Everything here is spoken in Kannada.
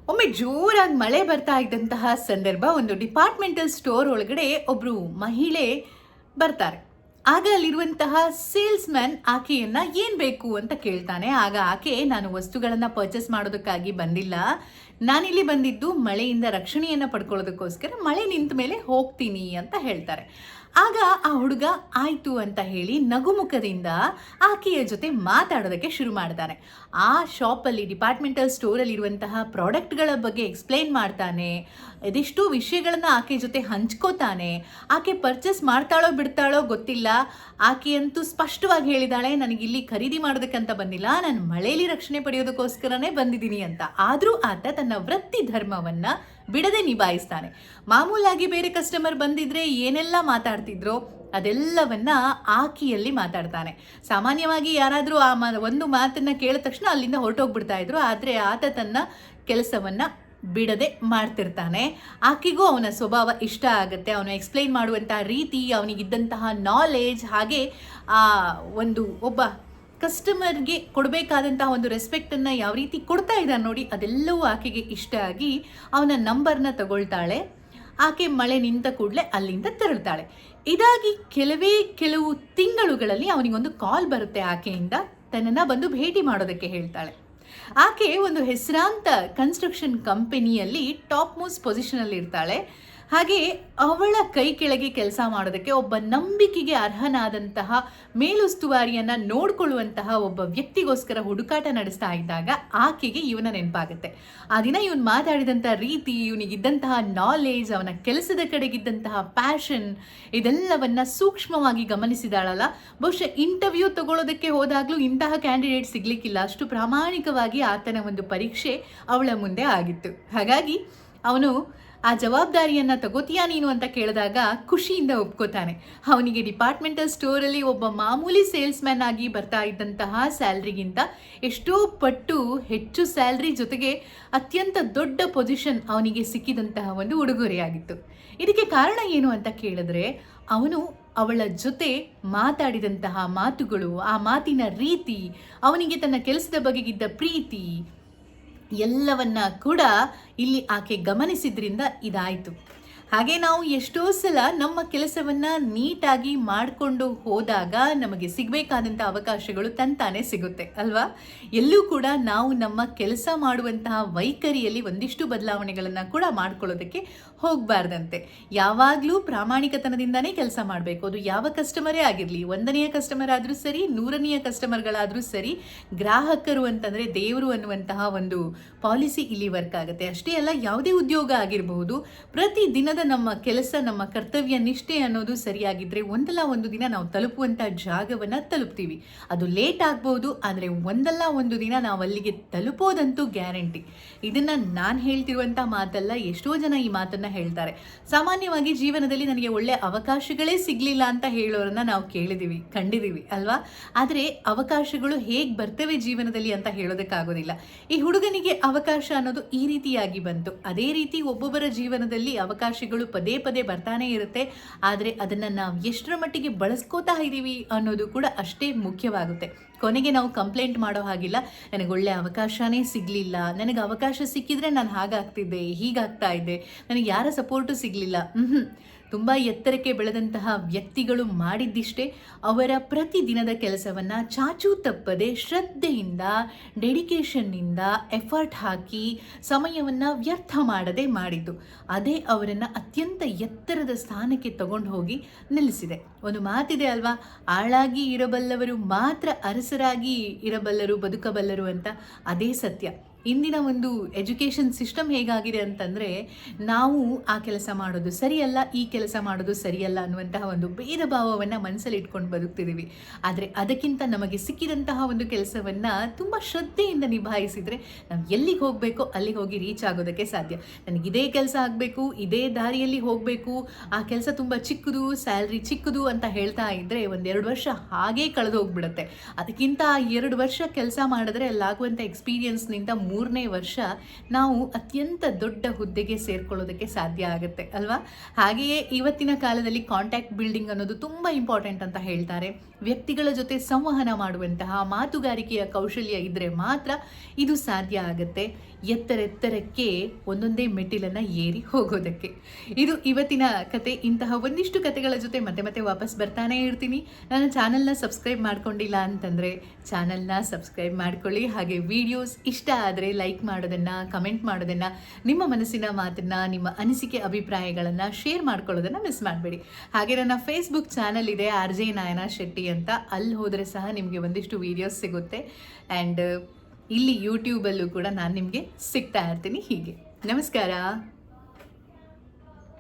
ಒಮ್ಮೆ ಜೋರಾಗಿ ಮಳೆ ಬರ್ತಾ ಇದ್ದಂತಹ ಸಂದರ್ಭ, ಒಂದು ಡಿಪಾರ್ಟ್ಮೆಂಟಲ್ ಸ್ಟೋರ್ ಒಳಗಡೆ ಒಬ್ರು ಮಹಿಳೆ ಬರ್ತಾರೆ. ಆಗ ಅಲ್ಲಿರುವಂತಹ ಸೇಲ್ಸ್ ಮ್ಯಾನ್ ಆಕೆಯನ್ನ ಏನ್ ಬೇಕು ಅಂತ ಕೇಳ್ತಾನೆ. ಆಗ ಆಕೆ, ನಾನು ವಸ್ತುಗಳನ್ನ ಪರ್ಚೇಸ್ ಮಾಡೋದಕ್ಕಾಗಿ ಬಂದಿಲ್ಲ, ನಾನಿಲ್ಲಿ ಬಂದಿದ್ದು ಮಳೆಯಿಂದ ರಕ್ಷಣೆಯನ್ನ ಪಡ್ಕೊಳ್ಳೋದಕ್ಕೋಸ್ಕರ, ಮಳೆ ನಿಂತ ಮೇಲೆ ಹೋಗ್ತೀನಿ ಅಂತ ಹೇಳ್ತಾರೆ. ಆಗ ಆ ಹುಡುಗ ಆಯ್ತು ಅಂತ ಹೇಳಿ ನಗುಮುಖದಿಂದ ಆಕೆಯ ಜೊತೆ ಮಾತಾಡೋದಕ್ಕೆ ಶುರು ಮಾಡ್ತಾನೆ. ಆ ಶಾಪಲ್ಲಿ, ಡಿಪಾರ್ಟ್ಮೆಂಟಲ್ ಸ್ಟೋರಲ್ಲಿ ಇರುವಂತಹ ಪ್ರಾಡಕ್ಟ್ಗಳ ಬಗ್ಗೆ ಎಕ್ಸ್ಪ್ಲೈನ್ ಮಾಡ್ತಾನೆ. ಇದೆಷ್ಟೋ ವಿಷಯಗಳನ್ನು ಆಕೆ ಜೊತೆ ಹಂಚ್ಕೋತಾನೆ. ಆಕೆ ಪರ್ಚೇಸ್ ಮಾಡ್ತಾಳೋ ಬಿಡ್ತಾಳೋ ಗೊತ್ತಿಲ್ಲ. ಆಕೆಯಂತೂ ಸ್ಪಷ್ಟವಾಗಿ ಹೇಳಿದಾಳೆ, ನನಗಿಲ್ಲಿ ಖರೀದಿ ಮಾಡೋದಕ್ಕಂತ ಬಂದಿಲ್ಲ, ನಾನು ಮಳೆಯಲ್ಲಿ ರಕ್ಷಣೆ ಪಡೆಯೋದಕ್ಕೋಸ್ಕರನೇ ಬಂದಿದ್ದೀನಿ ಅಂತ. ಆದರೂ ಆತ ತನ್ನ ವೃತ್ತಿ ಧರ್ಮವನ್ನ ಬಿಡದೆ ನಿಭಾಯಿಸ್ತಾನೆ. ಮಾಮೂಲಾಗಿ ಬೇರೆ ಕಸ್ಟಮರ್ ಬಂದಿದ್ರೆ ಏನೆಲ್ಲ ಮಾತಾಡ್ತಿದ್ರೋ ಅದೆಲ್ಲವನ್ನ ಆಕೆಯಲ್ಲಿ ಮಾತಾಡ್ತಾನೆ. ಸಾಮಾನ್ಯವಾಗಿ ಯಾರಾದರೂ ಒಂದು ಮಾತನ್ನ ಕೇಳಿದ ತಕ್ಷಣ ಅಲ್ಲಿಂದ ಹೊರಟೋಗ್ಬಿಡ್ತಾ ಇದ್ರು. ಆದರೆ ಆತ ತನ್ನ ಕೆಲಸವನ್ನ ಬಿಡದೆ ಮಾಡ್ತಿರ್ತಾನೆ. ಆಕೆಗೂ ಅವನ ಸ್ವಭಾವ ಇಷ್ಟ ಆಗುತ್ತೆ. ಅವನು ಎಕ್ಸ್ಪ್ಲೈನ್ ಮಾಡುವಂತಹ ರೀತಿ, ಅವನಿಗಿದ್ದಂತಹ ನಾಲೆಜ್, ಹಾಗೆ ಒಬ್ಬ ಕಸ್ಟಮರ್ಗೆ ಕೊಡಬೇಕಾದಂತಹ ಒಂದು ರೆಸ್ಪೆಕ್ಟನ್ನು ಯಾವ ರೀತಿ ಕೊಡ್ತಾ ಇದ್ದಾನೆ ನೋಡಿ, ಅದೆಲ್ಲವೂ ಆಕೆಗೆ ಇಷ್ಟ ಆಗಿ ಅವನ ನಂಬರ್ನ ತಗೊಳ್ತಾಳೆ. ಆಕೆ ಮಳೆ ನಿಂತ ಕೂಡಲೇ ಅಲ್ಲಿಂದ ತೆರಳ್ತಾಳೆ. ಇದಾಗಿ ಕೆಲವು ತಿಂಗಳುಗಳಲ್ಲಿ ಅವನಿಗೊಂದು ಕಾಲ್ ಬರುತ್ತೆ ಆಕೆಯಿಂದ, ತನ್ನನ್ನು ಬಂದು ಭೇಟಿ ಮಾಡೋದಕ್ಕೆ ಹೇಳ್ತಾಳೆ. ಆಕೆ ಒಂದು ಹೆಸರಾಂತ ಕನ್ಸ್ಟ್ರಕ್ಷನ್ ಕಂಪನಿಯಲ್ಲಿ ಟಾಪ್ ಮೋಸ್ಟ್ ಪೊಸಿಷನಲ್ಲಿ ಇರ್ತಾಳೆ. ಹಾಗೆ ಅವಳ ಕೈ ಕೆಳಗೆ ಕೆಲಸ ಮಾಡೋದಕ್ಕೆ ಒಬ್ಬ ನಂಬಿಕೆಗೆ ಅರ್ಹನಾದಂತಹ ಮೇಲುಸ್ತುವಾರಿಯನ್ನು ನೋಡ್ಕೊಳ್ಳುವಂತಹ ಒಬ್ಬ ವ್ಯಕ್ತಿಗೋಸ್ಕರ ಹುಡುಕಾಟ ನಡೆಸ್ತಾ ಇದ್ದಾಗ ಆಕೆಗೆ ಇವನ ನೆನಪಾಗುತ್ತೆ. ಆ ದಿನ ಇವನು ಮಾತಾಡಿದಂಥ ರೀತಿ, ಇವನಿಗಿದ್ದಂತಹ ನಾಲೆಜ್, ಅವನ ಕೆಲಸದ ಕಡೆಗಿದ್ದಂತಹ ಪ್ಯಾಷನ್, ಇದೆಲ್ಲವನ್ನ ಸೂಕ್ಷ್ಮವಾಗಿ ಗಮನಿಸಿದಾಳಲ್ಲ. ಬಹುಶಃ ಇಂಟರ್ವ್ಯೂ ತಗೊಳ್ಳೋದಕ್ಕೆ ಹೋದಾಗಲೂ ಇಂತಹ ಕ್ಯಾಂಡಿಡೇಟ್ ಸಿಗ್ಲಿಕ್ಕಿಲ್ಲ, ಅಷ್ಟು ಪ್ರಾಮಾಣಿಕವಾಗಿ ಆತನ ಒಂದು ಪರೀಕ್ಷೆ ಅವಳ ಮುಂದೆ ಆಗಿತ್ತು. ಹಾಗಾಗಿ ಅವನು ಆ ಜವಾಬ್ದಾರಿಯನ್ನು ತಗೋತೀಯಾ ನೀನು ಅಂತ ಕೇಳಿದಾಗ ಖುಷಿಯಿಂದ ಒಪ್ಕೋತಾನೆ. ಅವನಿಗೆ ಡಿಪಾರ್ಟ್ಮೆಂಟಲ್ ಸ್ಟೋರಲ್ಲಿ ಒಬ್ಬ ಮಾಮೂಲಿ ಸೇಲ್ಸ್ ಮ್ಯಾನ್ ಆಗಿ ಬರ್ತಾ ಇದ್ದಂತಹ ಸ್ಯಾಲ್ರಿಗಿಂತ ಎಷ್ಟೋ ಪಟ್ಟು ಹೆಚ್ಚು ಸ್ಯಾಲ್ರಿ ಜೊತೆಗೆ ಅತ್ಯಂತ ದೊಡ್ಡ ಪೊಸಿಷನ್ ಅವನಿಗೆ ಸಿಕ್ಕಿದಂತಹ ಒಂದು ಉಡುಗೊರೆಯಾಗಿತ್ತು. ಇದಕ್ಕೆ ಕಾರಣ ಏನು ಅಂತ ಕೇಳಿದ್ರೆ, ಅವನು ಅವಳ ಜೊತೆ ಮಾತಾಡಿದಂತಹ ಮಾತುಗಳು, ಆ ಮಾತಿನ ರೀತಿ, ಅವನಿಗೆ ತನ್ನ ಕೆಲಸದ ಬಗೆಗಿದ್ದ ಪ್ರೀತಿ ಎಲ್ಲವನ್ನ ಕೂಡ ಇಲ್ಲಿ ಆಕೆ ಗಮನಿಸಿದ್ರಿಂದ ಇದಾಯಿತು. ಹಾಗೆ ನಾವು ಎಷ್ಟೋ ಸಲ ನಮ್ಮ ಕೆಲಸವನ್ನು ನೀಟಾಗಿ ಮಾಡಿಕೊಂಡು ಹೋದಾಗ ನಮಗೆ ಸಿಗಬೇಕಾದಂಥ ಅವಕಾಶಗಳು ತಂತಾನೆ ಸಿಗುತ್ತೆ ಅಲ್ವಾ? ಎಲ್ಲೂ ಕೂಡ ನಾವು ನಮ್ಮ ಕೆಲಸ ಮಾಡುವಂತಹ ವೈಖರಿಯಲ್ಲಿ ಒಂದಿಷ್ಟು ಬದಲಾವಣೆಗಳನ್ನು ಕೂಡ ಮಾಡ್ಕೊಳ್ಳೋದಕ್ಕೆ ಹೋಗಬಾರ್ದಂತೆ. ಯಾವಾಗಲೂ ಪ್ರಾಮಾಣಿಕತನದಿಂದನೇ ಕೆಲಸ ಮಾಡಬೇಕು. ಅದು ಯಾವ ಕಸ್ಟಮರೇ ಆಗಿರಲಿ, 1ನೇ ಕಸ್ಟಮರ್ ಆದರೂ ಸರಿ, 100ನೇ ಕಸ್ಟಮರ್ಗಳಾದರೂ ಸರಿ, ಗ್ರಾಹಕರು ಅಂತಂದರೆ ದೇವರು ಅನ್ನುವಂತಹ ಒಂದು ಪಾಲಿಸಿ ಇಲ್ಲಿ ವರ್ಕ್ ಆಗುತ್ತೆ. ಅಷ್ಟೇ ಅಲ್ಲ, ಯಾವುದೇ ಉದ್ಯೋಗ ಆಗಿರಬಹುದು, ಪ್ರತಿ ದಿನದ ನಮ್ಮ ಕೆಲಸ, ನಮ್ಮ ಕರ್ತವ್ಯ ನಿಷ್ಠೆ ಅನ್ನೋದು ಸರಿಯಾಗಿದ್ರೆ ಒಂದಲ್ಲ ಒಂದು ದಿನ ನಾವು ತಲುಪುವಂಥ ಜಾಗವನ್ನು ತಲುಪ್ತೀವಿ. ಅದು ಲೇಟ್ ಆಗ್ಬೋದು, ಆದರೆ ಒಂದಲ್ಲ ಒಂದು ದಿನ ನಾವು ಅಲ್ಲಿಗೆ ತಲುಪೋದಂತೂ ಗ್ಯಾರಂಟಿ. ಇದನ್ನು ನಾನು ಹೇಳ್ತಿರುವಂಥ ಮಾತಲ್ಲ, ಎಷ್ಟೋ ಜನ ಈ ಮಾತನ್ನು ಹೇಳ್ತಾರೆ. ಸಾಮಾನ್ಯವಾಗಿ ಜೀವನದಲ್ಲಿ ನನಗೆ ಒಳ್ಳೆ ಅವಕಾಶಗಳೇ ಸಿಗಲಿಲ್ಲ ಅಂತ ಹೇಳೋರನ್ನ ನಾವು ಕಂಡಿದ್ದೀವಿ ಅಲ್ವಾ? ಆದರೆ ಅವಕಾಶಗಳು ಹೇಗೆ ಬರ್ತವೆ ಜೀವನದಲ್ಲಿ ಅಂತ ಹೇಳೋದಕ್ಕಾಗೋದಿಲ್ಲ. ಈ ಹುಡುಗನಿಗೆ ಅವಕಾಶ ಅನ್ನೋದು ಈ ರೀತಿಯಾಗಿ ಬಂತು. ಅದೇ ರೀತಿ ಒಬ್ಬೊಬ್ಬರ ಜೀವನದಲ್ಲಿ ಅವಕಾಶಗಳು ಪದೇ ಪದೇ ಬರ್ತಾನೆ ಇರುತ್ತೆ. ಆದರೆ ಅದನ್ನು ನಾವು ಎಷ್ಟರ ಮಟ್ಟಿಗೆ ಬಳಸ್ಕೋತಾ ಇದ್ದೀವಿ ಅನ್ನೋದು ಕೂಡ ಅಷ್ಟೇ ಮುಖ್ಯವಾಗುತ್ತೆ. ಕೊನೆಗೆ ನಾವು ಕಂಪ್ಲೇಂಟ್ ಮಾಡೋ ಹಾಗಿಲ್ಲ, ನನಗೆ ಒಳ್ಳೆ ಅವಕಾಶನೇ ಸಿಗಲಿಲ್ಲ, ನನಗೆ ಅವಕಾಶ ಸಿಕ್ಕಿದ್ರೆ ನಾನು ಹಾಗಾಗ್ತಿದ್ದೆ, ಹೀಗಾಗ್ತಾ ಇದ್ದೆ, ನನಗೆ ಯಾರ ಸಪೋರ್ಟು ಸಿಗಲಿಲ್ಲ. ತುಂಬ ಎತ್ತರಕ್ಕೆ ಬೆಳೆದಂತಹ ವ್ಯಕ್ತಿಗಳು ಮಾಡಿದ್ದಿಷ್ಟೇ, ಅವರ ಪ್ರತಿದಿನದ ಕೆಲಸವನ್ನು ಚಾಚೂ ತಪ್ಪದೆ ಶ್ರದ್ಧೆಯಿಂದ, ಡೆಡಿಕೇಶನ್ನಿಂದ ಎಫರ್ಟ್ ಹಾಕಿ ಸಮಯವನ್ನು ವ್ಯರ್ಥ ಮಾಡದೆ ಮಾಡಿದ್ದು. ಅದೇ ಅವರನ್ನು ಅತ್ಯಂತ ಎತ್ತರದ ಸ್ಥಾನಕ್ಕೆ ತಗೊಂಡು ಹೋಗಿ ನಿಲ್ಲಿಸಿದೆ. ಒಂದು ಮಾತಿದೆ ಅಲ್ವಾ, ಆಳಾಗಿ ಇರಬಲ್ಲವರು ಮಾತ್ರ ಅರಸರಾಗಿ ಇರಬಲ್ಲರು, ಬದುಕಬಲ್ಲರು ಅಂತ. ಅದೇ ಸತ್ಯ. ಇಂದಿನ ಒಂದು ಎಜುಕೇಷನ್ ಸಿಸ್ಟಮ್ ಹೇಗಾಗಿದೆ ಅಂತಂದರೆ, ನಾವು ಆ ಕೆಲಸ ಮಾಡೋದು ಸರಿಯಲ್ಲ, ಈ ಕೆಲಸ ಮಾಡೋದು ಸರಿಯಲ್ಲ ಅನ್ನುವಂತಹ ಒಂದು ಭೇದ ಭಾವವನ್ನು ಮನಸ್ಸಲ್ಲಿ ಇಟ್ಕೊಂಡು ಬದುಕ್ತಿದ್ದೀವಿ. ಆದರೆ ಅದಕ್ಕಿಂತ ನಮಗೆ ಸಿಕ್ಕಿದಂತಹ ಒಂದು ಕೆಲಸವನ್ನು ತುಂಬ ಶ್ರದ್ಧೆಯಿಂದ ನಿಭಾಯಿಸಿದರೆ ನಾವು ಎಲ್ಲಿಗೆ ಹೋಗಬೇಕೋ ಅಲ್ಲಿಗೆ ಹೋಗಿ ರೀಚ್ ಆಗೋದಕ್ಕೆ ಸಾಧ್ಯ. ನನಗಿದೇ ಕೆಲಸ ಆಗಬೇಕು, ಇದೇ ದಾರಿಯಲ್ಲಿ ಹೋಗಬೇಕು, ಆ ಕೆಲಸ ತುಂಬ ಚಿಕ್ಕದು, ಸ್ಯಾಲ್ರಿ ಚಿಕ್ಕದು ಅಂತ ಹೇಳ್ತಾ ಇದ್ದರೆ 1-2 ವರ್ಷ ಹಾಗೇ ಕಳೆದು ಹೋಗ್ಬಿಡುತ್ತೆ. ಅದಕ್ಕಿಂತ 2 ವರ್ಷ ಕೆಲಸ ಮಾಡಿದ್ರೆ ಅಲ್ಲಾಗುವಂಥ ಎಕ್ಸ್ಪೀರಿಯನ್ಸ್ನಿಂದ 3ನೇ ವರ್ಷ ನಾವು ಅತ್ಯಂತ ದೊಡ್ಡ ಹುದ್ದೆಗೆ ಸೇರ್ಕೊಳ್ಳೋದಕ್ಕೆ ಸಾಧ್ಯ ಆಗುತ್ತೆ ಅಲ್ವಾ? ಹಾಗೆಯೇ ಇವತ್ತಿನ ಕಾಲದಲ್ಲಿ ಕಾಂಟ್ಯಾಕ್ಟ್ ಬಿಲ್ಡಿಂಗ್ ಅನ್ನೋದು ತುಂಬ ಇಂಪಾರ್ಟೆಂಟ್ ಅಂತ ಹೇಳ್ತಾರೆ. ವ್ಯಕ್ತಿಗಳ ಜೊತೆ ಸಂವಹನ ಮಾಡುವಂತಹ ಮಾತುಗಾರಿಕೆಯ ಕೌಶಲ್ಯ ಇದ್ದರೆ ಮಾತ್ರ ಇದು ಸಾಧ್ಯ ಆಗುತ್ತೆ ಎತ್ತರೆತ್ತರಕ್ಕೆ ಒಂದೊಂದೇ ಮೆಟ್ಟಿಲನ್ನು ಏರಿ ಹೋಗೋದಕ್ಕೆ. ಇದು ಇವತ್ತಿನ ಕತೆ. ಇಂತಹ ಒಂದಿಷ್ಟು ಕತೆಗಳ ಜೊತೆ ಮತ್ತೆ ಮತ್ತೆ ವಾಪಸ್ ಬರ್ತಾನೆ ಇರ್ತೀನಿ. ನನ್ನ ಚಾನಲ್ನ ಸಬ್ಸ್ಕ್ರೈಬ್ ಮಾಡ್ಕೊಂಡಿಲ್ಲ ಅಂತಂದರೆ ಚಾನಲ್ನ ಸಬ್ಸ್ಕ್ರೈಬ್ ಮಾಡ್ಕೊಳ್ಳಿ. ಹಾಗೆ ವಿಡಿಯೋಸ್ ಇಷ್ಟ ಆದರೆ ಲೈಕ್ ಮಾಡೋದನ್ನು, ಕಮೆಂಟ್ ಮಾಡೋದನ್ನು, ನಿಮ್ಮ ಮನಸ್ಸಿನ ಮಾತನ್ನು, ನಿಮ್ಮ ಅನಿಸಿಕೆ ಅಭಿಪ್ರಾಯಗಳನ್ನು ಶೇರ್ ಮಾಡ್ಕೊಳ್ಳೋದನ್ನು ಮಿಸ್ ಮಾಡಬೇಡಿ. ಹಾಗೆ ನನ್ನ ಫೇಸ್ಬುಕ್ ಚಾನಲ್ ಇದೆ RJ ನಯನಾ ಶೆಟ್ಟಿ ಅಂತ. ಅಲ್ಲಿ ಹೋದರೆ ಸಹ ನಿಮಗೆ ಒಂದಿಷ್ಟು ವೀಡಿಯೋಸ್ ಸಿಗುತ್ತೆ. ಆ್ಯಂಡ್ ಇಲ್ಲಿ ಯೂಟ್ಯೂಬಲ್ಲೂ ಕೂಡ ನಾನು ನಿಮಗೆ ಸಿಗ್ತಾ ಇರ್ತೀನಿ. ಹೀಗೆ ನಮಸ್ಕಾರ.